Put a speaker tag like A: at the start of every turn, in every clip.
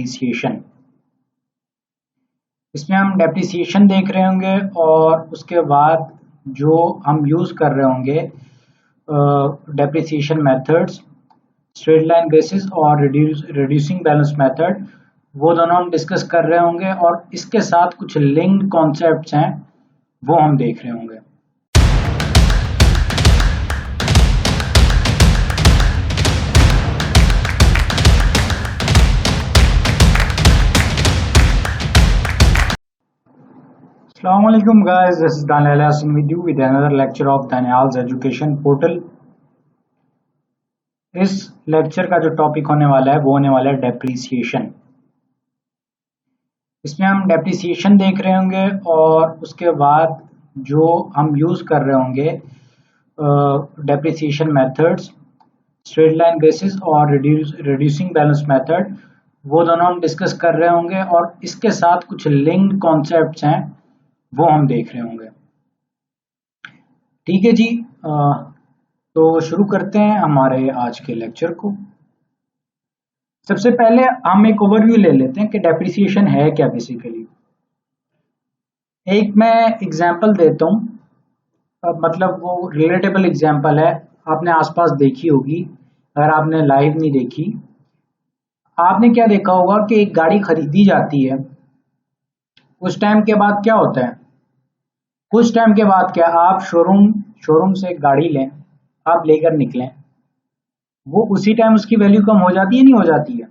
A: Depreciation. इसमें हम depreciation देख रहे होंगे और उसके बाद जो हम यूज कर रहे होंगे depreciation methods, straight line basis और रिड्यूसिंग बैलेंस मेथड, वो दोनों हम डिस्कस कर रहे होंगे और इसके साथ कुछ लिंक्ड कॉन्सेप्ट्स हैं वो हम देख रहे होंगे। Assalamualaikum guys, this is Daniel Hassan with you with another lecture of Daniel's Education Portal। इस लेक्चर का जो टॉपिक होने वाला है वो होने वाला है डेप्रिसिएशन। इसमें हम डेप्रिसिएशन देख रहे होंगे और उसके बाद जो हम यूज कर रहे होंगे depreciation methods, straight line basis और रिड्यूसिंग बैलेंस मेथड, वो दोनों हम डिस्कस कर रहे होंगे और इसके साथ कुछ लिंक्ड कॉन्सेप्ट्स हैं वो हम देख रहे होंगे। ठीक है जी, तो शुरू करते हैं हमारे आज के लेक्चर को। सबसे पहले हम एक ओवरव्यू ले लेते हैं कि डेप्रिसिएशन है क्या बेसिकली। एक मैं एग्जांपल देता हूँ, मतलब वो रिलेटेबल एग्जांपल है, आपने आसपास देखी होगी। अगर आपने लाइव नहीं देखी, आपने क्या देखा होगा कि एक गाड़ी खरीदी जाती है, कुछ टाइम के बाद क्या होता है, कुछ टाइम के बाद क्या, आप शोरूम से एक गाड़ी लें, आप लेकर निकलें, वो उसी टाइम उसकी वैल्यू कम हो जाती है नहीं हो जाती है?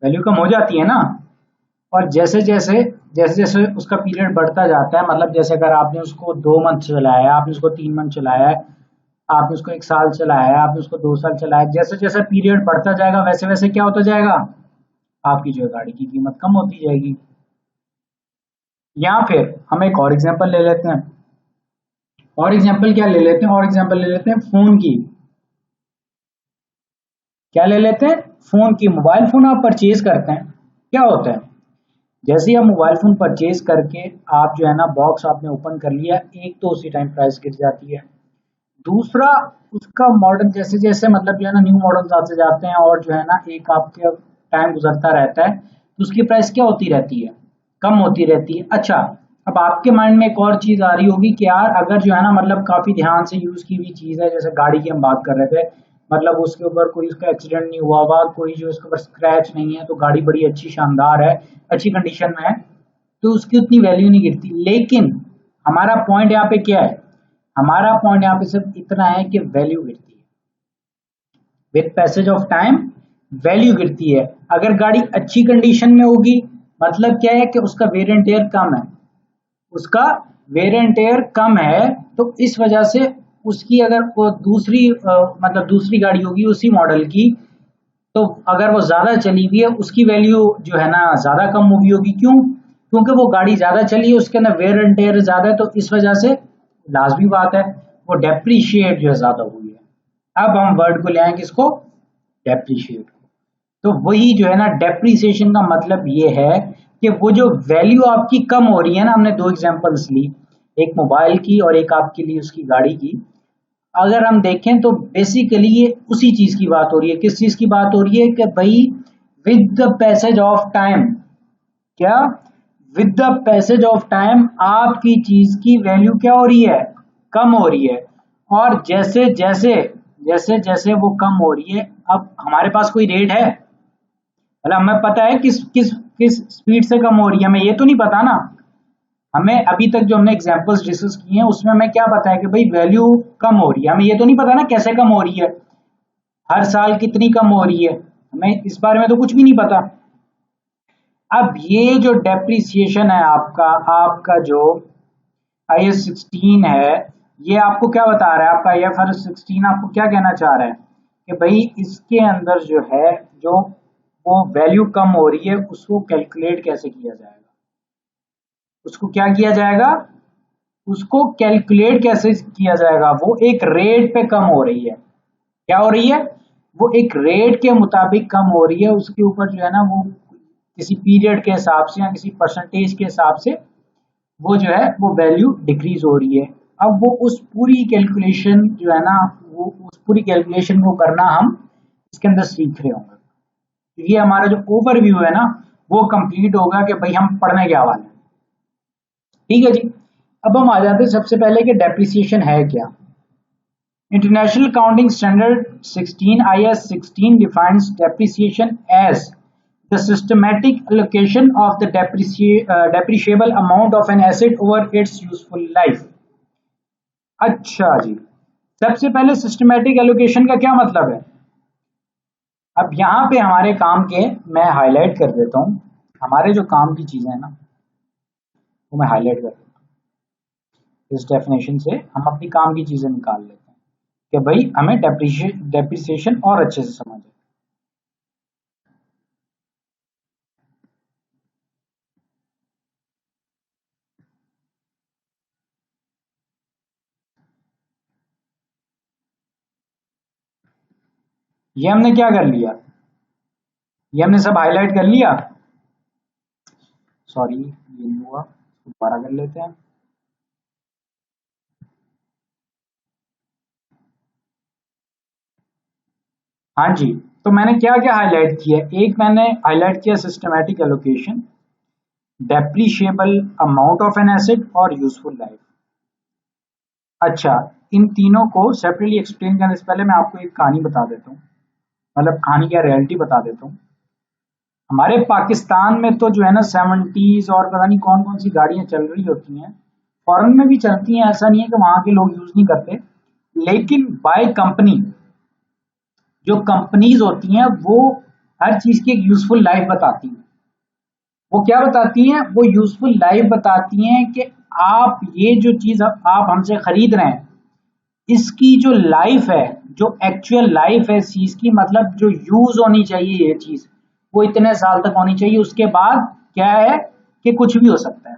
A: वैल्यू कम हो जाती है ना। और जैसे जैसे उसका पीरियड बढ़ता जाता है, मतलब जैसे अगर आपने उसको 2 मंथ चलाया है, आपने उसको 3 मंथ चलाया है, आपने उसको 1 साल चलाया है, आपने उसको 2 साल चलाया है, जैसे जैसे पीरियड बढ़ता जाएगा वैसे वैसे क्या होता जाएगा, आपकी जो गाड़ी की कीमत कम होती जाएगी। या फिर हम एक और एग्जांपल ले लेते हैं। और एग्जांपल क्या ले लेते हैं? और एग्जांपल ले लेते हैं फोन की। क्या ले लेते हैं? फोन की। मोबाइल फोन आप परचेज करते हैं, क्या होता है, जैसे ही आप मोबाइल फोन परचेज करके आप जो है ना बॉक्स आपने ओपन कर लिया, एक तो उसी टाइम प्राइस गिर जाती है, दूसरा उसका मॉडल जैसे जैसे मतलब जो है ना न्यू मॉडल्स आते जाते हैं और जो है ना एक आपके टाइम गुजरता रहता है तो उसकी प्राइस क्या होती रहती है, कम होती रहती है। अच्छा, अब आपके माइंड में एक और चीज आ रही होगी कि यार अगर जो है ना मतलब काफी ध्यान से यूज की हुई चीज है, जैसे गाड़ी की हम बात कर रहे थे, मतलब उसके ऊपर कोई उसका एक्सीडेंट नहीं हुआ हुआ, कोई जो उसके ऊपर स्क्रैच नहीं है, तो गाड़ी बड़ी अच्छी शानदार है, अच्छी कंडीशन में है, तो उसकी उतनी वैल्यू नहीं गिरती। लेकिन हमारा पॉइंट यहाँ पे क्या है, हमारा पॉइंट यहाँ पे सिर्फ इतना है कि वैल्यू गिरती है, with passage of time value गिरती है। अगर गाड़ी अच्छी कंडीशन में होगी, मतलब क्या है कि उसका वेयर एंड टेयर कम है, उसका वेयर एंड टेयर कम है, तो इस वजह से उसकी अगर वो मतलब दूसरी गाड़ी होगी उसी मॉडल की, तो अगर वो ज्यादा चली हुई है उसकी वैल्यू जो है ना ज्यादा कम हुई होगी। क्यों? क्योंकि वो गाड़ी ज्यादा चली है, उसके अंदर वेयर एंड टेयर ज्यादा है, तो इस वजह से लाजमी बात है वो डेप्रिशिएट जो है ज्यादा हुई है। अब हम वर्ड को ले आए किसको, डेप्रिशिएट। तो वही जो है ना डेप्रिसिएशन का मतलब ये है कि वो जो वैल्यू आपकी कम हो रही है ना, हमने 2 एग्जांपल्स ली, एक मोबाइल की और एक आपके लिए उसकी गाड़ी की। अगर हम देखें तो बेसिकली ये उसी चीज की बात हो रही है। किस चीज की बात हो रही है कि भाई with the passage of time, क्या, with the passage of time आपकी चीज की वैल्यू क्या हो रही है, कम हो रही है। और जैसे जैसे वो कम हो रही है, अब हमारे पास कोई रेट है, मतलब हमें पता है किस किस किस स्पीड से कम हो रही है, हमें ये तो नहीं पता ना। हमें अभी तक जो हमने एग्जांपल्स डिस्कस किए हैं उसमें हमें क्या पता है कि भाई वैल्यू कम हो रही है, हमें ये तो नहीं पता ना कैसे कम हो रही है, हर साल कितनी कम हो रही है, हमें इस बारे में तो कुछ भी नहीं पता। अब ये जो डेप्रिसिएशन है आपका जो IAS 16 है, ये आपको क्या बता रहा है, आपका IFRS 16 आपको क्या कहना चाह रहा है कि भाई इसके अंदर जो है जो वो वैल्यू कम हो रही है उसको कैलकुलेट कैसे किया जाएगा, उसको क्या किया जाएगा, उसको कैलकुलेट कैसे किया जाएगा। वो एक रेट पे कम हो रही है, क्या हो रही है, वो एक रेट के मुताबिक कम हो रही है, उसके ऊपर जो है ना वो किसी पीरियड के हिसाब से या किसी परसेंटेज के हिसाब से वो जो है वो वैल्यू डिक्रीज हो रही है। अब वो उस पूरी कैलकुलेशन जो है ना, वो उस पूरी कैलकुलेशन को करना हम इसके अंदर सीख रहे होंगे। ये हमारा जो ओवरव्यू है ना वो कंप्लीट होगा कि भाई हम पढ़ने क्या वाले हैं। ठीक है जी। अब हम आ जाते हैं सबसे पहले कि डेप्रिसिएशन है क्या। International accounting standard 16 IS 16 defines depreciation as the systematic allocation of the depreciable amount of an asset over its useful life। अच्छा जी, सबसे पहले सिस्टमैटिक एलोकेशन का क्या मतलब है। अब यहाँ पे हमारे काम के मैं हाईलाइट कर देता हूँ, हमारे जो काम की चीजें हैं ना वो मैं हाईलाइट कर देता हूँ। इस डेफिनेशन से हम अपनी काम की चीजें निकाल लेते हैं कि भाई हमें डेप्रिसिएशन और अच्छे से समझ आए। ये हमने क्या कर लिया, ये हमने सब हाईलाइट कर लिया। सॉरी ये नहीं हुआ, दोबारा कर लेते हैं। हाँ जी, तो मैंने क्या क्या हाईलाइट किया, एक मैंने हाईलाइट किया systematic allocation, depreciable amount of an asset और यूजफुल लाइफ। अच्छा, इन तीनों को सेपरेटली एक्सप्लेन करने से पहले मैं आपको एक कहानी बता देता हूँ, मतलब कहानी क्या रियलिटी बता देता हूँ। हमारे पाकिस्तान में तो जो है ना 70s और पता नहीं कौन कौन सी गाड़ियां चल रही होती हैं, फॉरेन में भी चलती हैं, ऐसा नहीं है कि वहां के लोग यूज नहीं करते, लेकिन बाय कंपनी जो कंपनीज होती हैं वो हर चीज की एक यूजफुल लाइफ बताती हैं। वो क्या बताती हैं, वो यूजफुल लाइफ बताती हैं कि आप ये जो चीज आप हमसे खरीद रहे हैं इसकी जो लाइफ है, जो एक्चुअल लाइफ है इस चीज की, मतलब जो यूज होनी चाहिए ये चीज वो इतने साल तक होनी चाहिए। उसके बाद क्या है कि कुछ भी हो सकता है,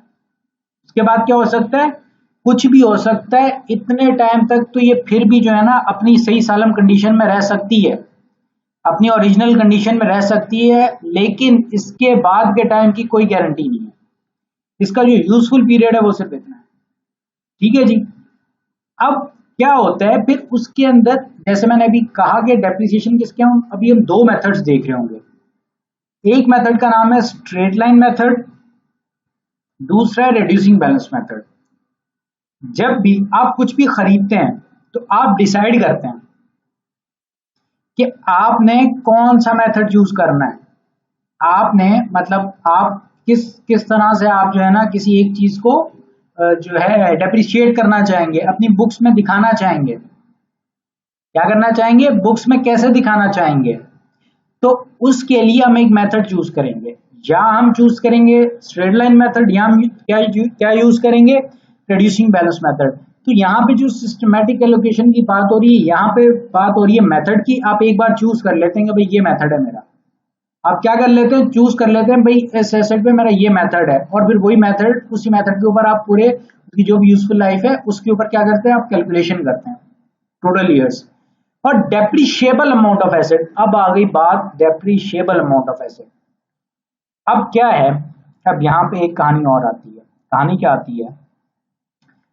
A: उसके बाद क्या हो सकता है, कुछ भी हो सकता है। इतने टाइम तक तो ये फिर भी जो है ना अपनी सही सालम कंडीशन में रह सकती है, अपनी ओरिजिनल कंडीशन में रह सकती है, लेकिन इसके बाद के टाइम की कोई गारंटी नहीं है। इसका जो यूजफुल पीरियड है वो सिर्फ इतना है। ठीक है जी। अब क्या होता है फिर उसके अंदर, जैसे मैंने अभी कहा कि डेप्रिसिएशन किसके हम अभी हम दो मेथड्स देख रहे होंगे। एक मेथड का नाम है स्ट्रेट लाइन मेथड, दूसरा है रिड्यूसिंग बैलेंस मेथड। जब भी आप कुछ भी खरीदते हैं तो आप डिसाइड करते हैं कि आपने कौन सा मेथड चूज करना है। आपने मतलब आप किस किस तरह से आप जो है ना किसी एक चीज को जो है डेप्रिशिएट करना चाहेंगे, अपनी बुक्स में दिखाना चाहेंगे, क्या करना चाहेंगे, बुक्स में कैसे दिखाना चाहेंगे। तो उसके लिए हम एक मेथड चूज करेंगे, या हम चूज करेंगे स्ट्रेट लाइन मेथड, या हम क्या यूज करेंगे, रिड्यूसिंग बैलेंस मेथड। तो यहाँ पे जो सिस्टमैटिक एलोकेशन की बात हो रही है, यहाँ पे बात हो रही है मेथड की। आप एक बार चूज कर लेते हैं कि भाई ये मेथड है मेरा, आप क्या कर लेते हैं, चूज कर लेते हैं भाई इस एसेट पे मेरा ये मेथड है, और फिर वही मेथड, उसी मेथड के ऊपर आप पूरे उसकी जो भी यूजफुल लाइफ है उसके ऊपर क्या करते हैं, आप कैलकुलेशन करते हैं टोटल ईयर्स। और डेप्रिशिएबल अमाउंट ऑफ एसेट, अब आ गई बात डेप्रिशिएबल अमाउंट ऑफ एसेट। अब क्या है, अब यहाँ पे एक कहानी और आती है। कहानी क्या आती है,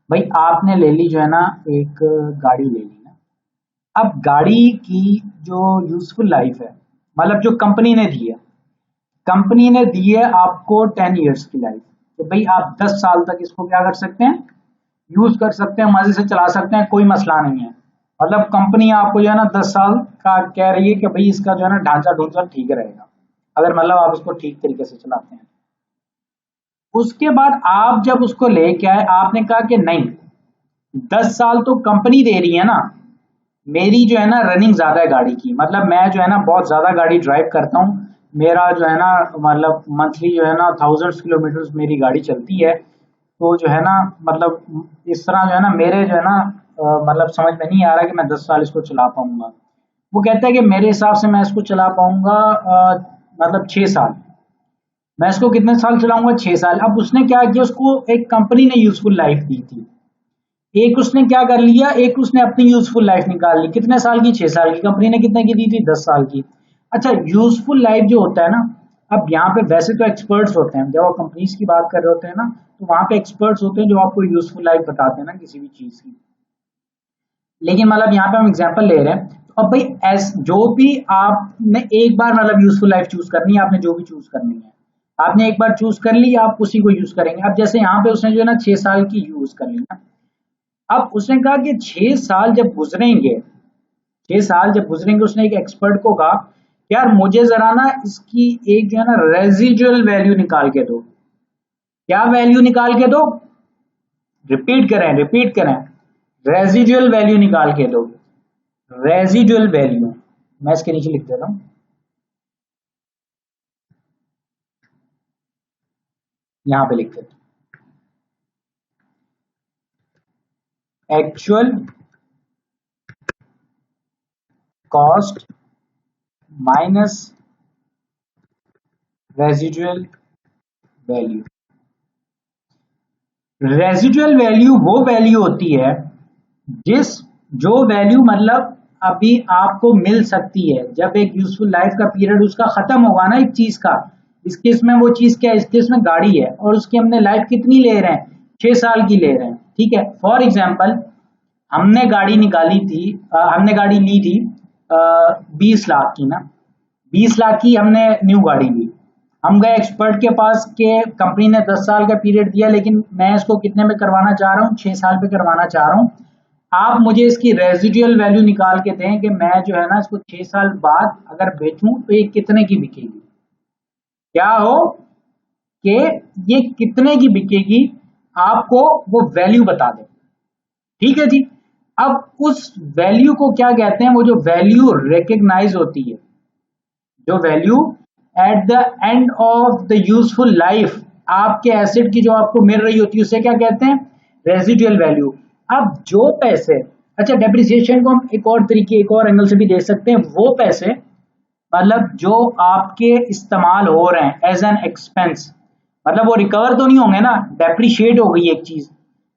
A: भाई आपने ले ली जो है ना एक गाड़ी ले ली ना। अब गाड़ी की जो यूजफुल लाइफ है, मतलब जो कंपनी ने दी है, कंपनी ने दी है आपको 10 इयर्स की लाइफ। तो भाई आप 10 साल तक इसको क्या कर सकते हैं, यूज कर सकते हैं, मजे से चला सकते हैं, कोई मसला नहीं है। मतलब कंपनी आपको जो है ना 10 साल का कह रही है कि भाई इसका जो है ना ढांचा ढूंचा ठीक रहेगा, अगर मतलब आप इसको ठीक तरीके से चलाते हैं। उसके बाद आप जब उसको लेके आए, आपने कहा कि नहीं 10 साल तो कंपनी दे रही है ना, मेरी जो है ना रनिंग ज्यादा है गाड़ी की, मतलब मैं जो है ना बहुत ज्यादा गाड़ी ड्राइव करता हूँ, मेरा जो है ना मतलब मंथली जो है ना 1000 किलोमीटर मेरी गाड़ी चलती है। तो जो है ना मतलब इस तरह जो है ना मेरे जो है ना मतलब समझ में नहीं आ रहा कि मैं 10 साल इसको चला पाऊंगा। वो कहता है कि मेरे हिसाब से मैं इसको चला पाऊंगा मतलब 6 साल। मैं इसको कितने साल चलाऊंगा, 6 साल। अब उसने क्या किया, उसको एक कंपनी ने यूजफुल लाइफ दी थी, एक उसने क्या कर लिया, एक उसने अपनी यूजफुल लाइफ निकाल ली, कितने साल की, 6 साल की। कंपनी ने कितने की दी थी, 10 साल की। अच्छा, यूजफुल लाइफ जो होता है ना, अब यहाँ पे वैसे तो एक्सपर्ट्स होते हैं, जब आप कंपनीज की बात कर रहे होते हैं ना तो वहां पे एक्सपर्ट्स होते हैं जो आपको यूजफुल लाइफ बताते हैं ना किसी भी चीज की। लेकिन मतलब यहाँ पे हम एग्जांपल ले रहे हैं, तो अब भाई जो भी आपने एक बार मतलब यूजफुल लाइफ चूज करनी है, आपने जो भी चूज करनी है, आपने एक बार चूज कर ली, आप उसी को यूज करेंगे। अब जैसे यहाँ पे उसने जो है ना 6 साल की यूज कर ली ना, अब उसने कहा कि 6 साल जब गुजरेंगे, 6 साल जब गुजरेंगे, उसने एक एक्सपर्ट को कहा यार मुझे जरा ना इसकी एक जो है ना रेजिजुअल वैल्यू निकाल के दो। क्या वैल्यू निकाल के दो? रिपीट करें, रिपीट करें, रेजिजुअल वैल्यू निकाल के दो। रेजिजुअल वैल्यू मैं इसके नीचे लिख देता हूं, यहां पे लिख देता हूं, actual cost minus residual value. Residual value वो वैल्यू होती है जो वैल्यू मतलब अभी आपको मिल सकती है जब एक यूजफुल लाइफ का पीरियड उसका खत्म होगा ना एक चीज का। इस केस में वो चीज क्या है? इस केस में गाड़ी है और उसकी हमने लाइफ कितनी ले रहे हैं? 6 साल की ले रहे हैं, ठीक है। फॉर एग्जाम्पल हमने गाड़ी निकाली थी, हमने गाड़ी ली थी 20 लाख की ना, 20 लाख की हमने न्यू गाड़ी ली। हम गए एक्सपर्ट के पास के कंपनी ने 10 साल का पीरियड दिया, लेकिन मैं इसको कितने में करवाना चाह रहा हूँ? 6 साल पे करवाना चाह रहा हूँ। आप मुझे इसकी रेजिडुअल वैल्यू निकाल के दें कि मैं जो है ना इसको 6 साल बाद अगर बेचूं तो ये कितने की बिकेगी। क्या हो कि ये कितने की बिकेगी, आपको वो वैल्यू बता दें, ठीक है जी। अब उस वैल्यू को क्या कहते हैं? वो जो वैल्यू रिकग्नाइज होती है, जो value eight the end of the useful life आपके एसेट की जो आपको मिल रही होती है, उसे क्या कहते हैं? Residual value. अब जो पैसे, अच्छा डेप्रिसिएशन को हम एक और तरीके, एक और एंगल से भी देख सकते हैं। वो पैसे मतलब जो आपके इस्तेमाल हो रहे हैं एज एन एक्सपेंस, मतलब वो रिकवर तो नहीं होंगे ना, डेप्रिशिएट हो गई एक चीज।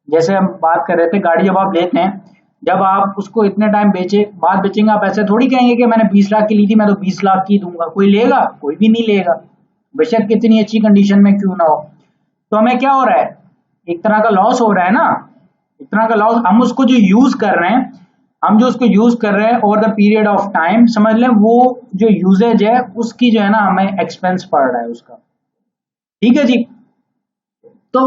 A: जैसे हम बात कर रहे थे, गाड़ी जब आप लेते हैं, जब आप उसको इतने टाइम बाद बेचेंगे, आप ऐसे थोड़ी कहेंगे कि मैंने 20 लाख की ली थी, मैं तो 20 लाख की दूंगा। कोई लेगा? कोई भी नहीं लेगा, बेशक कितनी अच्छी कंडीशन में क्यों ना हो। तो हमें क्या हो रहा है? एक तरह का लॉस हो रहा है ना, एक तरह का लॉस। हम उसको जो यूज कर रहे हैं, हम जो उसको यूज कर रहे हैं over the period of time, समझ लें वो जो यूजेज है उसकी जो है ना हमें एक्सपेंस पड़ रहा है उसका, ठीक है जी। तो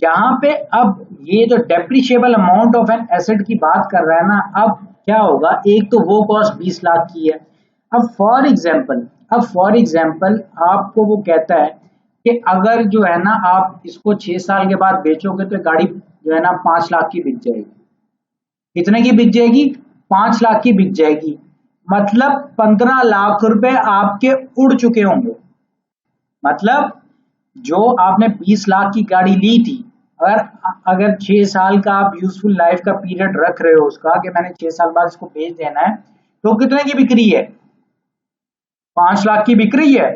A: यहाँ पे अब ये जो depreciable amount of an asset की बात कर रहा है ना, अब क्या होगा? एक तो वो कॉस्ट 20 लाख की है। अब फॉर एग्जाम्पल आपको वो कहता है कि अगर जो है ना आप इसको 6 साल के बाद बेचोगे तो गाड़ी जो है ना 5 लाख की बिक जाएगी। कितने की बिक जाएगी? 5 लाख की बिक जाएगी। मतलब 15 लाख रुपए आपके उड़ चुके होंगे। मतलब जो आपने 20 लाख की गाड़ी ली थी, अगर अगर 6 साल का आप यूजफुल लाइफ का पीरियड रख रहे हो उसका कि मैंने 6 साल बाद इसको बेच देना है, तो कितने की बिक रही है? 5 लाख की बिक रही है।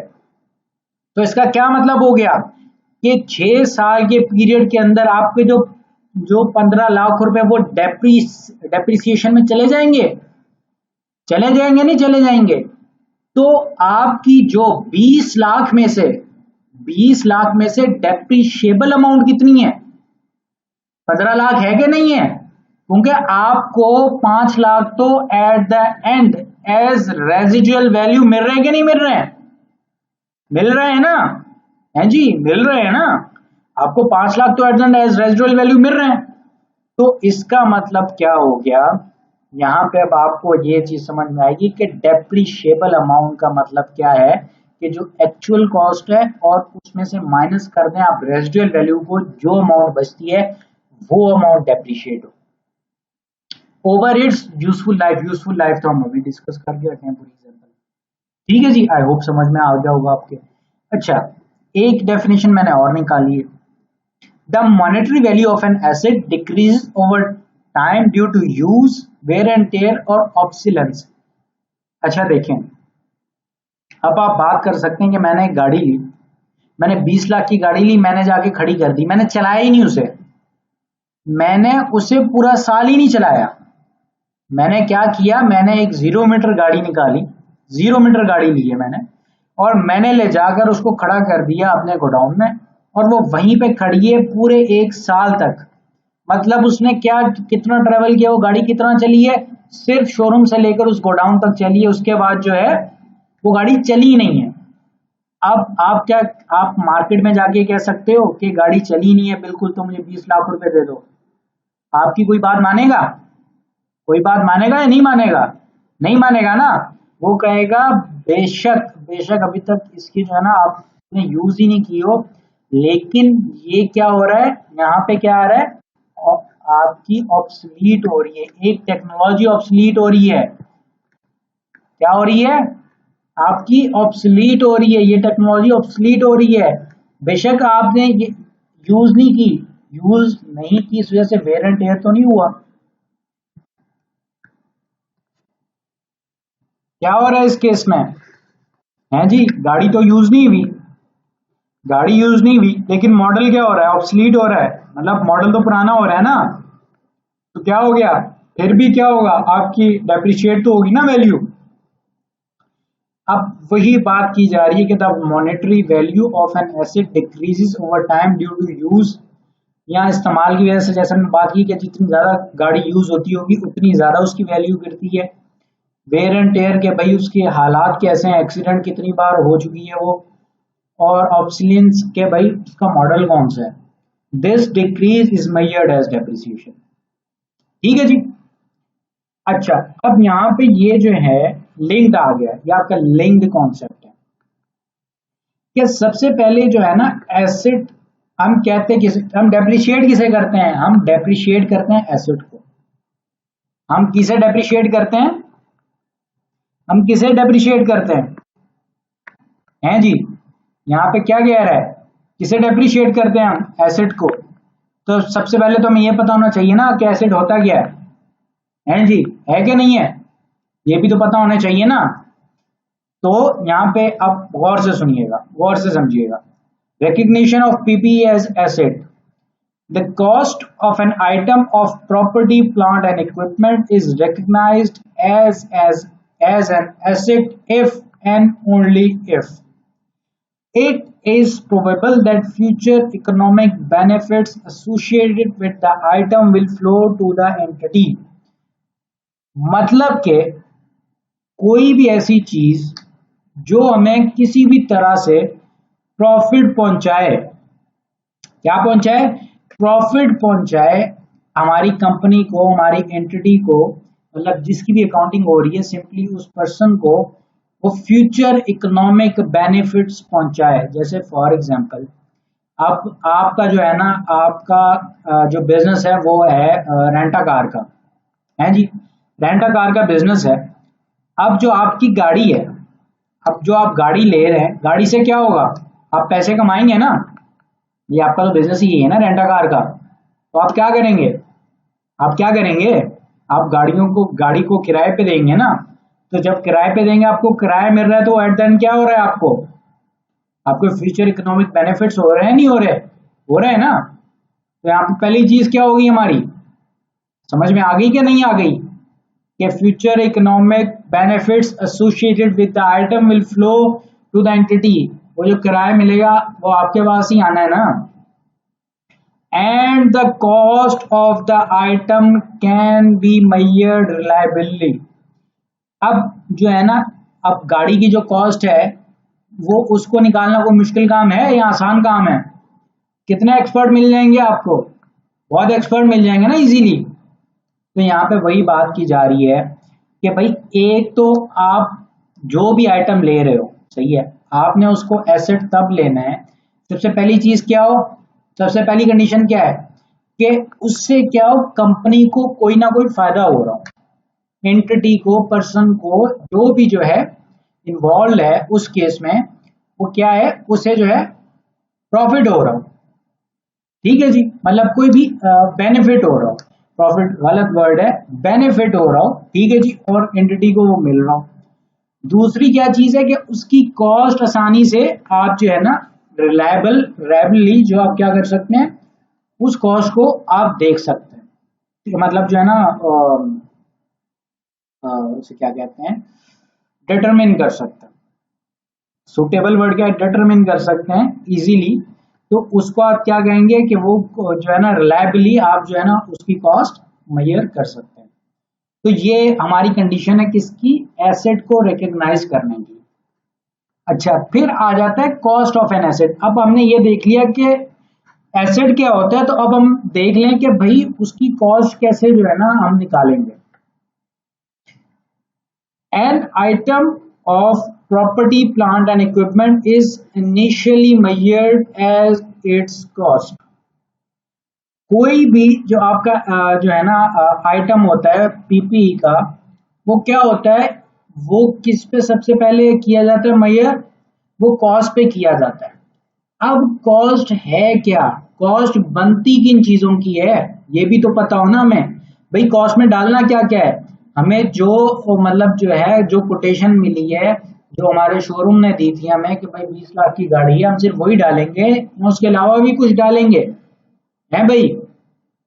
A: तो इसका क्या मतलब हो गया कि 6 साल के पीरियड के अंदर आपके जो जो 15 लाख रुपए वो डेप्रिसिएशन में चले जाएंगे, चले जाएंगे नहीं चले जाएंगे। तो आपकी जो 20 लाख में से डेप्रिशिएबल अमाउंट कितनी है? 15 लाख है कि नहीं है? क्योंकि आपको 5 लाख तो at the end as residual value मिल रहे हैं कि नहीं मिल रहे हैं? मिल रहे हैं ना, है जी, मिल रहे हैं ना। आपको 5 लाख तो at the end as residual value मिल रहे हैं। तो इसका मतलब क्या हो गया? यहाँ पे अब आपको ये चीज समझ में आएगी कि डेप्रिशिएबल अमाउंट का मतलब क्या है, कि जो एक्चुअल कॉस्ट है और उसमें से माइनस कर दें आप रेजिडुअल वैल्यू को, जो अमाउंट बचती है वो अमाउंट डेप्रिशिएट हो ओवर इट्स यूजफुल लाइफ तो हम अभी डिस्कस करके रखे हैं पूरी एग्जांपल, ठीक है जी। आई होप समझ में आ गया होगा आपके। अच्छा, एक डेफिनेशन मैंने और निकाली है। The monetary value of an asset decrease over time due to use, wear and tear or obsolescence. अच्छा देखें, अब आप बात कर सकते हैं कि मैंने एक गाड़ी ली, मैंने 20 लाख की गाड़ी ली, मैंने जाके खड़ी कर दी, मैंने चलाया ही नहीं उसे, मैंने उसे पूरा साल ही नहीं चलाया। मैंने क्या किया? मैंने एक 0 मीटर गाड़ी निकाली, 0 मीटर गाड़ी ली है मैंने, और मैंने ले जाकर उसको खड़ा कर दिया अपने गोडाउन में, और वो वहीं पे खड़ी है पूरे 1 साल तक। मतलब उसने क्या कितना ट्रेवल किया, वो गाड़ी कितना चली है, सिर्फ शोरूम से लेकर उस गोडाउन तक चली है, उसके बाद जो है वो गाड़ी चली नहीं है। अब आप क्या, आप मार्केट में जाके कह सकते हो कि गाड़ी चली नहीं है बिल्कुल, तो मुझे 20 लाख रुपए दे दो, आपकी कोई बात मानेगा? कोई बात मानेगा या नहीं मानेगा? नहीं मानेगा ना। वो कहेगा बेशक बेशक अभी तक इसकी जो है ना आपने यूज ही नहीं की हो, लेकिन ये क्या हो रहा है यहाँ पे, क्या आ रहा है, आपकी ऑब्सलीट हो रही है, एक टेक्नोलॉजी ऑब्सलीट हो रही है। क्या हो रही है? आपकी ऑब्सलीट हो रही है, ये टेक्नोलॉजी ऑब्सलीट हो रही है। बेशक आपने ये यूज नहीं की, यूज नहीं की इस वजह से वेयर एंड टेयर तो नहीं हुआ। क्या हो रहा है इस केस में? है जी, गाड़ी तो यूज नहीं हुई, गाड़ी यूज नहीं हुई, लेकिन मॉडल क्या हो रहा है, ऑब्सलीट हो रहा है, मतलब मॉडल तो पुराना हो रहा है ना। तो क्या हो गया, फिर भी क्या होगा, आपकी डेप्रिशिएट तो होगी ना वैल्यू। अब वही बात की जा रही है कि the monetary value of an asset decreases over time due to use. यहाँ इस्तेमाल की वजह से, जैसे हमने बात की कि जितनी ज्यादा गाड़ी यूज होती होगी उतनी ज्यादा उसकी वैल्यू गिरती है। वेयर एंड टेयर के भाई उसके हालात कैसे हैं, एक्सीडेंट कितनी बार हो चुकी है वो, और ऑब्सोलेंस के भाई उसका मॉडल कौन सा है। This decrease is measured as depreciation. ठीक है जी। अच्छा, अब यहाँ पे ये जो है लिंक्ड आ गया, ये आपका लिंक्ड कॉन्सेप्ट है कि सबसे पहले जो है ना एसेट, हम कहते हैं किसे, हम डेप्रिशिएट किसे करते हैं, हम डेप्रिशिएट करते हैं एसेट को। हम किसे डेप्रिशिएट करते हैं, हम किसे डेप्रिशिएट करते हैं जी। यहाँ पे क्या कह रहा है, किसे डेप्रिशिएट करते हैं हम, एसेट को। तो सबसे पहले तो हमें ये पता होना चाहिए ना कि एसेट होता क्या है जी, है कि नहीं है, ये भी तो पता होना चाहिए ना। तो यहाँ पे आप गौर से सुनिएगा, गौर से समझिएगा। recognition of PPE as asset. The cost of an item of property, plant and equipment is recognized as an asset if and only if it is probable that future economic benefits associated with the item will flow to the entity. मतलब के कोई भी ऐसी चीज जो हमें किसी भी तरह से प्रॉफिट पहुंचाए, क्या पहुंचाए, प्रॉफिट पहुंचाए हमारी कंपनी को, हमारी एंटिटी को, मतलब जिसकी भी अकाउंटिंग हो रही है, सिंपली उस पर्सन को वो फ्यूचर इकोनॉमिक बेनिफिट्स पहुंचाए। जैसे फॉर एग्जांपल, अब आपका जो है ना, आपका जो बिजनेस है वो है रेंटा कार का, है जी, रेंटा कार का बिजनेस है। अब जो आपकी गाड़ी है, अब जो आप गाड़ी ले रहे हैं, गाड़ी से क्या होगा, आप पैसे कमाएंगे ना, ये आपका तो बिजनेस ही है ना रेंटा कार का। तो आप क्या करेंगे, आप क्या करेंगे, आप गाड़ी को किराए पे देंगे ना। तो जब किराए पे देंगे, आपको किराया मिल रहा है, तो एट द एंड क्या हो रहा है, आपको आपको फ्यूचर इकोनॉमिक बेनिफिट्स हो रहे हैं, नहीं हो रहे, हो रहे हैं ना। तो यहाँ पे पहली चीज क्या होगी हमारी, समझ में आ गई कि नहीं आ गई, कि future economic benefits associated with the item will flow to the entity. वो जो किराया मिलेगा वो आपके पास ही आना है ना। And the cost of the item can be measured reliably. अब जो है ना, अब गाड़ी की जो कॉस्ट है वो उसको निकालना कोई मुश्किल काम है या आसान काम है? कितने एक्सपर्ट मिल जाएंगे आपको, बहुत एक्सपर्ट मिल जाएंगे ना इजीली। तो यहाँ पे वही बात की जा रही है कि भाई एक तो आप जो भी आइटम ले रहे हो, सही है, आपने उसको एसेट तब लेना है, सबसे पहली चीज क्या हो, सबसे पहली कंडीशन क्या है कि उससे क्या हो, कंपनी को कोई ना कोई फायदा हो रहा हो, एंटिटी को, पर्सन को, जो भी जो है इन्वॉल्व है उस केस में, वो क्या है, उसे जो है प्रॉफिट हो रहा हो। ठीक है जी, मतलब कोई भी बेनिफिट हो रहा हो, प्रॉफिट गलत वर्ड है, बेनिफिट हो रहा हो, ठीक है जी, और एंटिटी को वो मिल रहा हो। दूसरी क्या चीज है कि उसकी कॉस्ट आसानी से आप जो है ना रिलायबली जो आप क्या कर सकते हैं, उस कॉस्ट को आप देख सकते हैं। ठीक है, मतलब जो है ना उसे क्या कहते हैं, डिटरमिन कर सकते हैं। सुटेबल वर्ड क्या है, डिटरमिन कर सकते हैं इजीली तो उसको आप क्या कहेंगे कि वो जो है ना रिलायबली आप जो है ना उसकी कॉस्ट मेजर कर सकते हैं। तो ये हमारी कंडीशन है किसकी, एसेट को रिकॉग्नाइज करने की। अच्छा, फिर आ जाता है कॉस्ट ऑफ एन एसेट। अब हमने ये देख लिया कि एसेट क्या होता है, तो अब हम देख लें कि भाई उसकी कॉस्ट कैसे जो है ना हम निकालेंगे। An item of property plant and equipment is initially measured as its cost. कोई भी जो आपका जो है ना आइटम होता है पीपीई का, वो क्या होता है, वो किस पे सबसे पहले किया जाता है मेजर, वो कॉस्ट पे किया जाता है। अब कॉस्ट है क्या, कॉस्ट बनती किन चीजों की है, ये भी तो पता हो ना हमें। भाई कॉस्ट में डालना क्या क्या है, हमें जो मतलब जो है जो कोटेशन मिली है, जो हमारे शोरूम ने दी थी हमें कि भाई 20 लाख की गाड़ी है, हम सिर्फ वही डालेंगे, उसके अलावा भी कुछ डालेंगे, है भाई,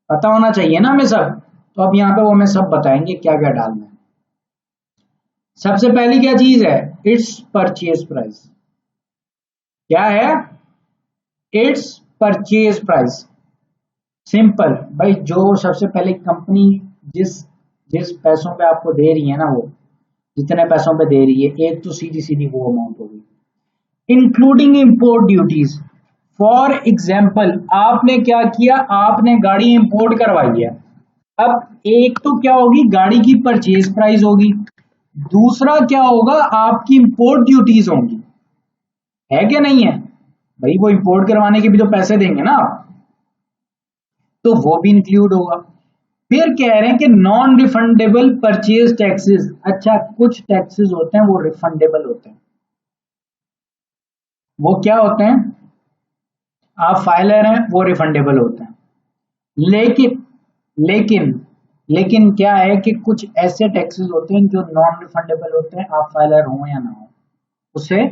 A: पता होना चाहिए ना हमें सब। तो अब यहाँ पे वो हमें सब बताएंगे क्या क्या डालना है। सबसे पहली क्या चीज है, इट्स परचेज प्राइस। क्या है, इट्स परचेज प्राइस। सिंपल भाई, जो सबसे पहले कंपनी जिस जिस पैसों पे आपको दे रही है ना, वो जितने पैसों पे दे रही है, एक तो सीधी सीधी वो अमाउंट होगी, including import duties. For example आपने क्या किया, आपने गाड़ी इंपोर्ट करवाई है। अब एक तो क्या होगी, गाड़ी की परचेज प्राइस होगी, दूसरा क्या होगा, आपकी इंपोर्ट ड्यूटीज होंगी, है क्या नहीं है भाई, वो इंपोर्ट करवाने के भी तो पैसे देंगे ना आप, तो वो भी इंक्लूड होगा। फिर कह रहे हैं कि नॉन रिफंडेबल परचेज टैक्सेस। अच्छा, कुछ टैक्सेस होते हैं वो रिफंडेबल होते हैं। वो क्या होते हैं, आप फाइलर हैं, वो रिफंडेबल होते हैं। लेकिन लेकिन लेकिन क्या है कि कुछ ऐसे टैक्सेस होते हैं जो नॉन रिफंडेबल होते हैं, आप फाइलर हो या ना हो, उसे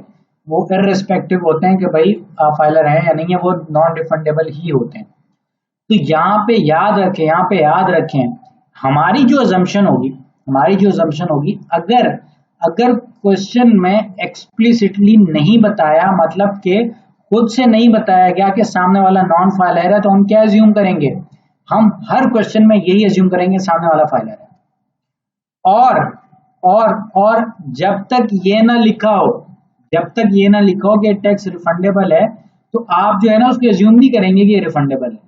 A: वो इररिस्पेक्टिव होते हैं कि भाई आप फाइलर हैं या नहीं है, वो नॉन रिफंडेबल ही होते हैं। तो यहाँ पे याद रखें, हमारी जो अजम्पशन होगी, अगर अगर क्वेश्चन में एक्सप्लिसिटली नहीं बताया, मतलब कि खुद से नहीं बताया गया कि सामने वाला नॉन फाइलर है, तो हम क्या एज्यूम करेंगे, हम हर क्वेश्चन में यही एज्यूम करेंगे सामने वाला फाइलर है। और और जब तक ये ना लिखा हो, कि टैक्स रिफंडेबल है, तो आप जो है ना उसको एज्यूम नहीं करेंगे कि ये रिफंडेबल है।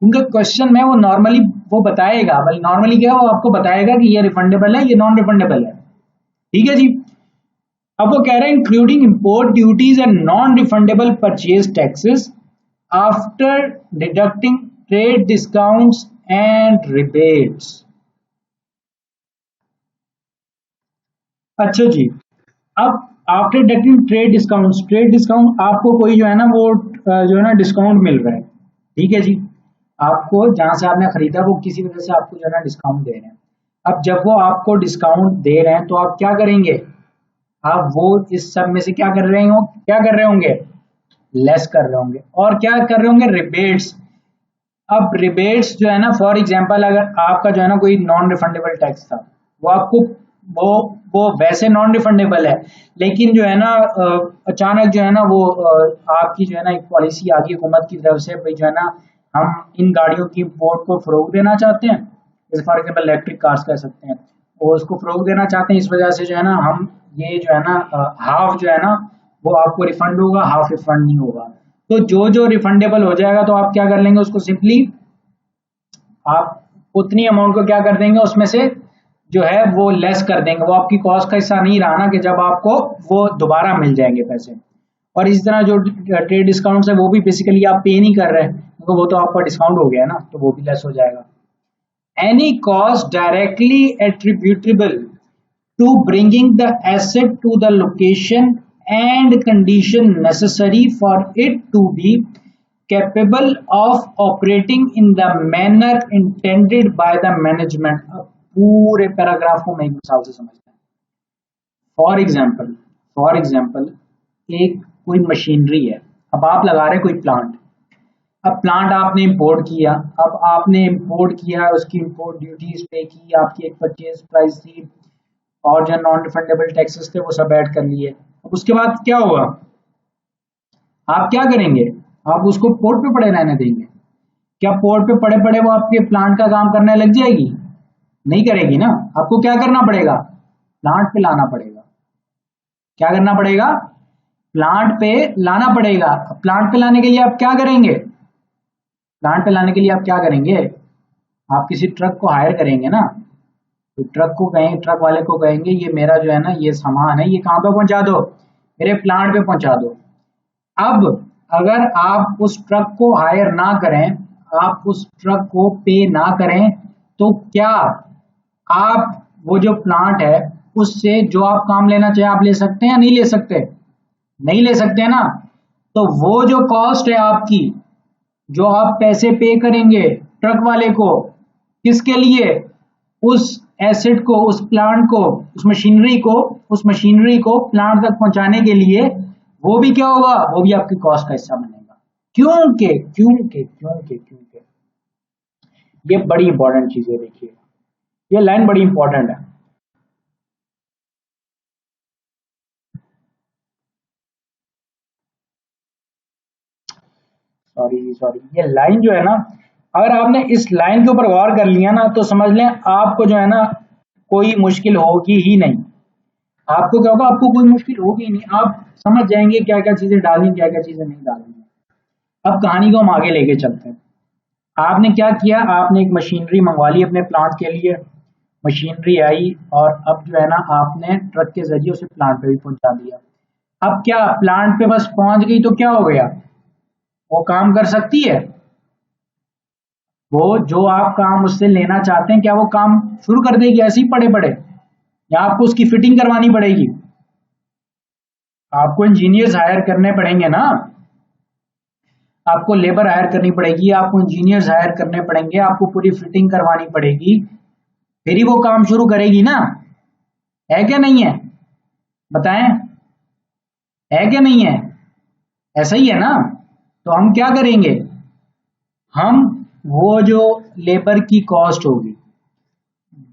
A: उनके क्वेश्चन में वो नॉर्मली वो बताएगा, बल्कि नॉर्मली क्या वो आपको बताएगा कि ये रिफंडेबल है, ये नॉन रिफंडेबल है। ठीक है जी। अब वो कह रहे हैं including import duties and non refundable purchase taxes after deducting trade discounts and rebates. अच्छा जी, अब आफ्टर डिडक्टिंग ट्रेड डिस्काउंट आपको कोई जो है ना वो जो है ना डिस्काउंट मिल रहा है, ठीक है जी, आपको जहां से आपने खरीदा वो किसी वजह से आपको जो है ना डिस्काउंट दे रहे हैं। अब जब वो आपको डिस्काउंट दे रहे हैं तो आप क्या करेंगे, आप वो इस सब में से क्या कर रहे होंगे, लेस कर रहे होंगे। और क्या कर रहे होंगे, रिबेट्स। अब रिबेट्स जो है ना, फॉर एग्जांपल अगर आपका जो है ना कोई नॉन रिफंडेबल टैक्स था, वो आपको वो वो वैसे नॉन रिफंडेबल है, लेकिन जो है ना अचानक जो है ना वो आपकी जो है ना एक पॉलिसी आ गई हुकूमत की तरफ से, भाई जो है ना हम इन गाड़ियों की इंपोर्ट को फरोग देना चाहते हैं, जैसे फॉर एग्जाम्पल इलेक्ट्रिक कार्स कह सकते हैं, और उसको फरोग देना चाहते हैं, इस वजह से जो है ना हम ये जो है ना हाफ जो है ना वो आपको रिफंड होगा, हाफ रिफंड नहीं होगा। तो जो जो रिफंडेबल हो जाएगा तो आप क्या कर लेंगे, उसको सिंपली आप उतनी अमाउंट को क्या कर देंगे, उसमें से जो है वो लेस कर देंगे, वो आपकी कॉस्ट का हिस्सा नहीं रहा ना, कि जब आपको वो दोबारा मिल जाएंगे पैसे। और इस तरह जो ट्रेड डिस्काउंट है वो भी बेसिकली आप पे नहीं कर रहे हैं, तो वो तो आपका डिस्काउंट हो गया ना, तो वो भी लेस हो जाएगा। Any cost directly attributable to bringing the asset to the location and condition necessary for it to be capable of operating in the manner intended by the management। अब पूरे पैराग्राफ को मैं एक मिसाल से समझता हूँ। फॉर एग्जाम्पल एक कोई मशीनरी है, अब आप लगा रहे हैं कोई प्लांट। अब प्लांट आपने इंपोर्ट किया, उसकी इंपोर्ट ड्यूटीज पे की, आपकी एक परचेज प्राइस थी, और जो नॉन रिफंडेबल टैक्सेस थे वो सब ऐड कर लिए। अब उसके बाद क्या होगा, आप क्या करेंगे, आप उसको पोर्ट पे पड़े रहने देंगे? क्या पोर्ट पे पड़े पड़े वो आपके प्लांट का काम करने लग जाएगी? नहीं करेगी ना। आपको क्या करना पड़ेगा? प्लांट पे लाना पड़ेगा। क्या करना पड़ेगा? प्लांट पे लाना पड़ेगा। प्लांट पे लाने के लिए आप क्या करेंगे? प्लांट पे लाने के लिए आप क्या करेंगे? आप किसी ट्रक को हायर करेंगे ना। तो ट्रक को कहेंगे, ट्रक वाले को कहेंगे ये मेरा जो है ना ये सामान है, ये कहाँ पे पहुंचा दो? मेरे प्लांट पे पहुंचा दो। अब अगर आप उस ट्रक को हायर ना करें, आप उस ट्रक को पे ना करें, तो क्या आप वो जो प्लांट है उससे जो आप काम लेना चाहे आप ले सकते हैं या नहीं ले सकते? नहीं ले सकते ना। तो वो जो कॉस्ट है आपकी, जो आप पैसे पे करेंगे ट्रक वाले को, किसके लिए? उस एसेट को, उस प्लांट को, उस मशीनरी को प्लांट तक पहुंचाने के लिए, वो भी क्या होगा? वो भी आपकी कॉस्ट का हिस्सा बनेगा। क्योंकि ये बड़ी इंपॉर्टेंट चीज है। देखिए ये लाइन बड़ी इंपॉर्टेंट है। सॉरी ये लाइन जो है ना, अगर आपने इस लाइन के ऊपर गौर कर लिया ना तो समझ लें आपको जो है ना कोई मुश्किल होगी ही नहीं। आपको क्या होगा? आपको कोई मुश्किल होगी ही नहीं। आप समझ जाएंगे क्या क्या चीजें डालनी, क्या क्या चीजें नहीं डालनी। अब कहानी को हम आगे लेके चलते हैं। आपने क्या किया? आपने एक मशीनरी मंगवा ली अपने प्लांट के लिए। मशीनरी आई और अब जो है ना आपने ट्रक के जरिए उसे प्लांट पे भी पहुंचा दिया। अब क्या प्लांट पे बस पहुंच गई तो क्या हो गया? वो काम कर सकती है? वो जो आप काम उससे लेना चाहते हैं क्या वो काम शुरू कर देगी ऐसे ही पड़े पड़े, या आपको उसकी फिटिंग करवानी पड़ेगी? आपको इंजीनियर्स हायर करने पड़ेंगे ना। आपको लेबर हायर करनी पड़ेगी, आपको इंजीनियर्स हायर करने पड़ेंगे, आपको पूरी फिटिंग करवानी पड़ेगी, फिर ही वो काम शुरू करेगी ना। है क्या नहीं है? बताएं, है क्या नहीं है? ऐसा ही है ना। तो हम क्या करेंगे? हम वो जो लेबर की कॉस्ट होगी,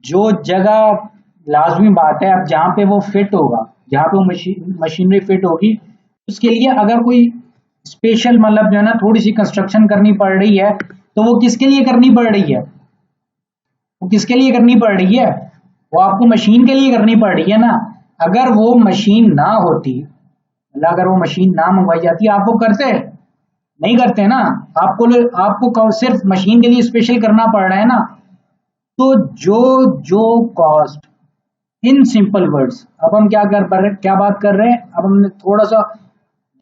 A: जो जगह, लाजमी बात है अब जहां पे वो फिट होगा, जहां पे वो मशीनरी फिट होगी, उसके लिए अगर कोई स्पेशल मतलब जो है ना थोड़ी सी कंस्ट्रक्शन करनी पड़ रही है, तो वो किसके लिए करनी पड़ रही है? वो किसके लिए करनी पड़ रही है? वो आपको मशीन के लिए करनी पड़ रही है ना। अगर वो मशीन ना होती, मतलब अगर वो मशीन ना मंगवाई जाती, आप वो करते? नहीं करते ना। आपको सिर्फ मशीन के लिए स्पेशल करना पड़ रहा है ना। तो जो जो कॉस्ट, इन सिंपल वर्ड्स, अब हम क्या बात कर रहे हैं? अब हमने थोड़ा सा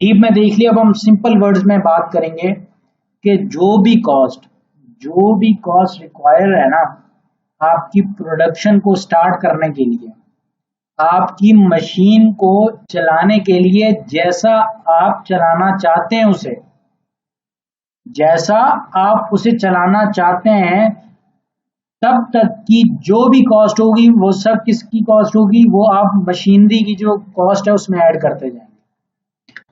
A: डीप में देख लिया, अब हम सिंपल वर्ड्स में बात करेंगे कि जो भी कॉस्ट रिक्वायर है ना आपकी प्रोडक्शन को स्टार्ट करने के लिए, आपकी मशीन को चलाने के लिए, जैसा आप चलाना चाहते हैं उसे, जैसा आप उसे चलाना चाहते हैं, तब तक की जो भी कॉस्ट होगी वो सब किसकी कॉस्ट होगी? वो आप मशीनरी की जो कॉस्ट है उसमें ऐड करते जाएंगे।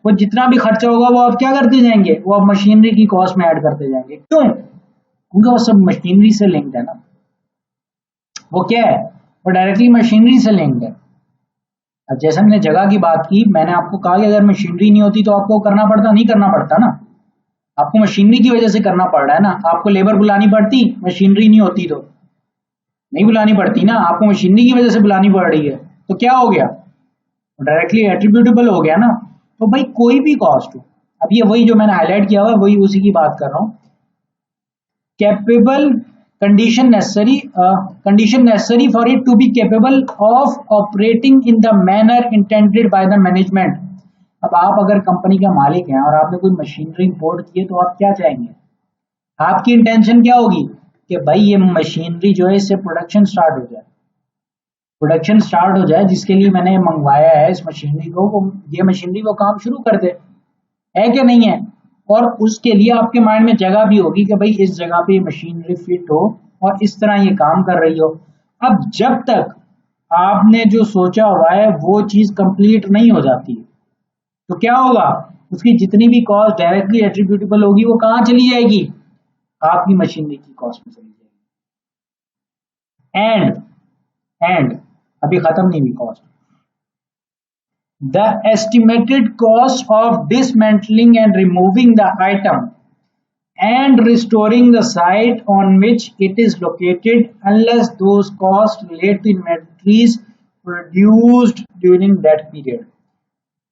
A: वो जितना भी खर्चा होगा वो आप क्या करते जाएंगे? वो आप मशीनरी की कॉस्ट में ऐड करते जाएंगे। क्यों? क्योंकि वो सब मशीनरी से लिंक्ड है ना। वो क्या है? वो डायरेक्टली मशीनरी से लिंक्ड है। अब जैसे हमने जगह की बात की, मैंने आपको कहा कि अगर मशीनरी नहीं होती तो आपको करना पड़ता? नहीं करना पड़ता ना। आपको मशीनरी की वजह से करना पड़ रहा है ना। आपको लेबर बुलानी पड़ती, मशीनरी नहीं होती तो नहीं बुलानी पड़ती ना। आपको मशीनरी की वजह से बुलानी पड़ रही है, तो क्या हो गया? डायरेक्टली एट्रीब्यूटेबल हो गया ना। तो भाई कोई भी कॉस्ट हो, अब ये वही जो मैंने हाईलाइट किया हुआ वही उसी की बात कर रहा हूँ। Capable condition necessary for it to be capable of operating in the manner intended by the management। अब आप अगर कंपनी का मालिक हैं और आपने कोई मशीनरी इंपोर्ट की है तो आप क्या चाहेंगे? आपकी इंटेंशन क्या होगी कि भाई ये मशीनरी जो है इससे प्रोडक्शन स्टार्ट हो जाए, जिसके लिए मैंने मंगवाया है इस मशीनरी को, वो ये मशीनरी वो काम शुरू कर दे। है क्या नहीं है? और उसके लिए आपके माइंड में जगह भी होगी कि भाई इस जगह पे मशीनरी फिट हो और इस तरह ये काम कर रही हो। अब जब तक आपने जो सोचा हुआ है वो चीज कंप्लीट नहीं हो जाती तो क्या होगा? उसकी जितनी भी कॉस्ट डायरेक्टली एट्रीब्यूटेबल होगी वो कहाँ चली जाएगी? आपकी मशीनरी की कॉस्ट में चली जाएगी। एंड अभी खत्म नहीं हुई cost. The estimated cost of dismantling and removing the item and restoring the site on which it is located unless those costs relate to inventories produced during that period।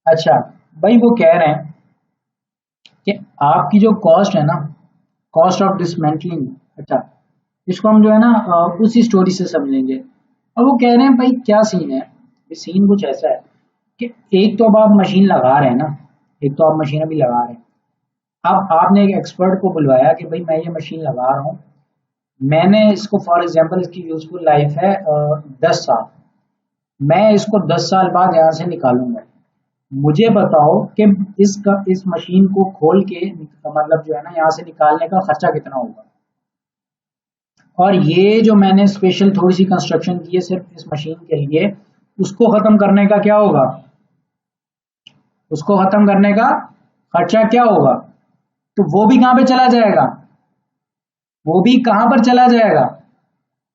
A: अच्छा भाई वो कह रहे हैं कि आपकी जो कॉस्ट है ना, कॉस्ट ऑफ डिसमेंटलिंग, अच्छा इसको हम जो है ना उसी स्टोरी से समझेंगे। अब वो कह रहे हैं भाई क्या सीन है, ये सीन कुछ ऐसा है कि एक तो अब आप मशीन लगा रहे हैं ना, एक तो आप मशीन अभी लगा रहे हैं, अब आपने एक एक्सपर्ट को बुलवाया कि भाई मैं ये मशीन लगा रहा हूँ, मैंने इसको फॉर एग्जांपल इसकी यूजफुल लाइफ है 10 साल, मैं इसको 10 साल बाद यहाँ से निकालूंगा, मुझे बताओ कि इस मशीन को खोल के मतलब जो है ना यहाँ से निकालने का खर्चा कितना होगा। और ये जो मैंने स्पेशल थोड़ी सी कंस्ट्रक्शन की है सिर्फ इस मशीन के लिए, उसको खत्म करने का क्या होगा, उसको खत्म करने का खर्चा क्या होगा, तो वो भी कहां पे चला जाएगा, वो भी कहां पर चला जाएगा,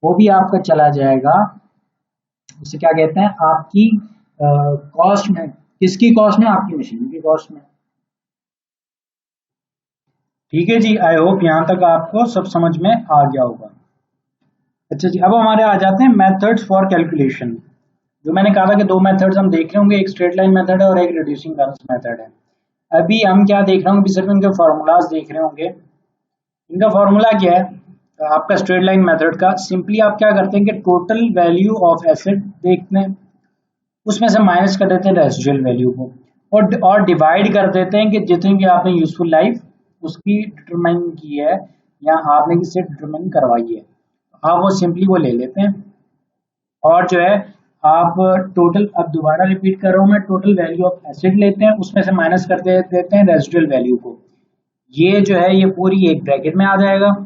A: वो भी आपका चला जाएगा, उसे क्या कहते हैं, आपकी कॉस्ट में। किसकी कॉस्ट में, आपकी मशीन की कॉस्ट में। ठीक है जी, आई होप यहां तक आपको सब समझ में आ गया होगा। अच्छा जी, अब हमारे आ जाते हैं मेथड्स फॉर कैलकुलेशन। जो मैंने कहा था कि दो मेथड्स हम देख रहे होंगे, एक स्ट्रेट लाइन मेथड है और एक रिड्यूसिंग बैलेंस मेथड है। अभी हम क्या देख रहे होंगे, सिर्फ इनके फॉर्मूलाज देख रहे होंगे। इनका फॉर्मूला क्या है आपका स्ट्रेट लाइन मेथड का, सिंपली आप क्या करते हैं कि टोटल वैल्यू ऑफ एसेट देखते हैं, उसमें से माइनस कर देते हैं रेसिडुअल वैल्यू को, और डिवाइड कर देते हैं कि जितनी भी आपने यूजफुल लाइफ उसकी डिटरमाइन की है या आपने किससे डिटरमाइन करवाई है, आप वो सिंपली वो ले लेते हैं। और जो है आप टोटल, अब दोबारा रिपीट कर रहा हूँ मैं, टोटल वैल्यू ऑफ एसेट लेते हैं, उसमें से माइनस कर देते हैं रेसिडुअल वैल्यू को, ये जो है ये पूरी एक ब्रैकेट में आ जाएगा।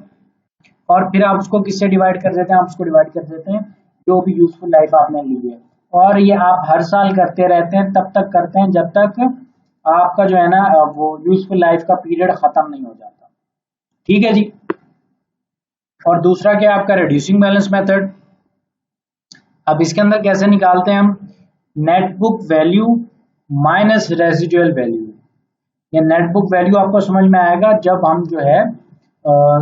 A: और फिर आप उसको किससे डिवाइड कर देते हैं, आप उसको डिवाइड कर देते हैं जो भी यूजफुल लाइफ आपने ली है। और ये आप हर साल करते रहते हैं, तब तक करते हैं जब तक आपका जो है ना वो यूजफुल लाइफ का पीरियड खत्म नहीं हो जाता। ठीक है जी। और दूसरा क्या है आपका रिड्यूसिंग बैलेंस मेथड। अब इसके अंदर कैसे निकालते हैं हम, net book value minus residual value. ये नेट बुक वैल्यू आपको समझ में आएगा जब हम जो है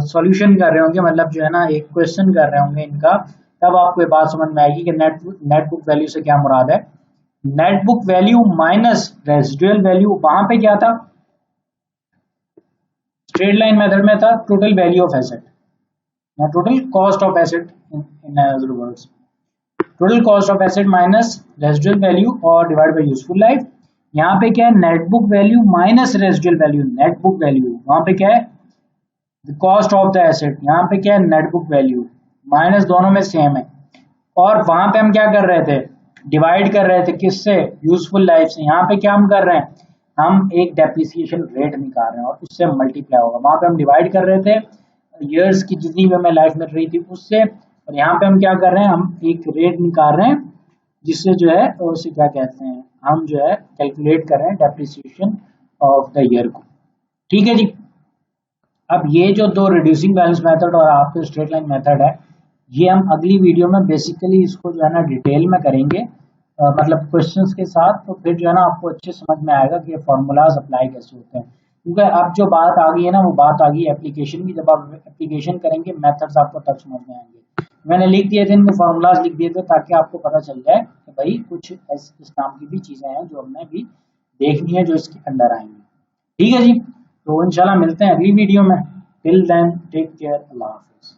A: सॉल्यूशन कर रहे होंगे, मतलब जो है ना एक क्वेश्चन कर रहे होंगे इनका, तब आपको ये बात समझ में आएगी कि नेट बुक वैल्यू से क्या मुराद है। Net book value minus residual value, वहां पे क्या था, स्ट्रेट लाइन मेथड में था टोटल वैल्यू ऑफ एसेट या total cost of asset, in other words total cost of asset minus residual value और डिवाइड बाय यूजफुल लाइफ। यहाँ पे क्या है, net book value minus residual value, net book value वहां पे क्या है कॉस्ट ऑफ द एसेट, यहाँ पे क्या है नेट बुक वैल्यू, माइनस दोनों में सेम है। और वहां पे हम क्या कर रहे थे, डिवाइड कर रहे थे किससे, यूजफुल लाइफ से। यहाँ पे क्या हम कर रहे हैं, हम एक डेप्रिसिएशन रेट निकाल रहे हैं और उससे मल्टीप्लाई होगा, वहां पे हम डिवाइड कर रहे थे ईयर्स की जितनी भी हमें लाइफ मिल रही थी उससे, और यहाँ पे हम क्या कर रहे हैं, हम एक रेट निकाल रहे हैं जिससे जो है उसे क्या कहते हैं, हम जो है कैलकुलेट कर रहे हैं डेप्रिसिएशन ऑफ द ईयर को। ठीक है जी। अब ये जो दो रिड्यूसिंग बैलेंस मेथड और आपके स्ट्रेट लाइन मेथड है, ये हम अगली वीडियो में बेसिकली इसको जो है ना डिटेल में करेंगे, मतलब क्वेश्चंस के साथ, तो फिर जो है ना आपको अच्छे समझ में आएगा कि ये फॉर्मूलाज अप्लाई कैसे होते हैं। क्योंकि अब जो बात आ गई है ना, वो बात आ गई एप्लीकेशन की, जब आप एप्लीकेशन करेंगे मेथड्स आपको तब समझ में आएंगे। मैंने लिख दिए थे इनमें, फॉर्मूलाज लिख दिए थे ताकि आपको पता चल जाए कि भाई कुछ इस काम की भी चीजें हैं जो हमने भी देखनी है जो इसके अंदर आएंगी। ठीक है जी, तो इंशाल्लाह मिलते हैं अगली वीडियो में। टिल देन टेक केयर, अल्लाह हाफिज।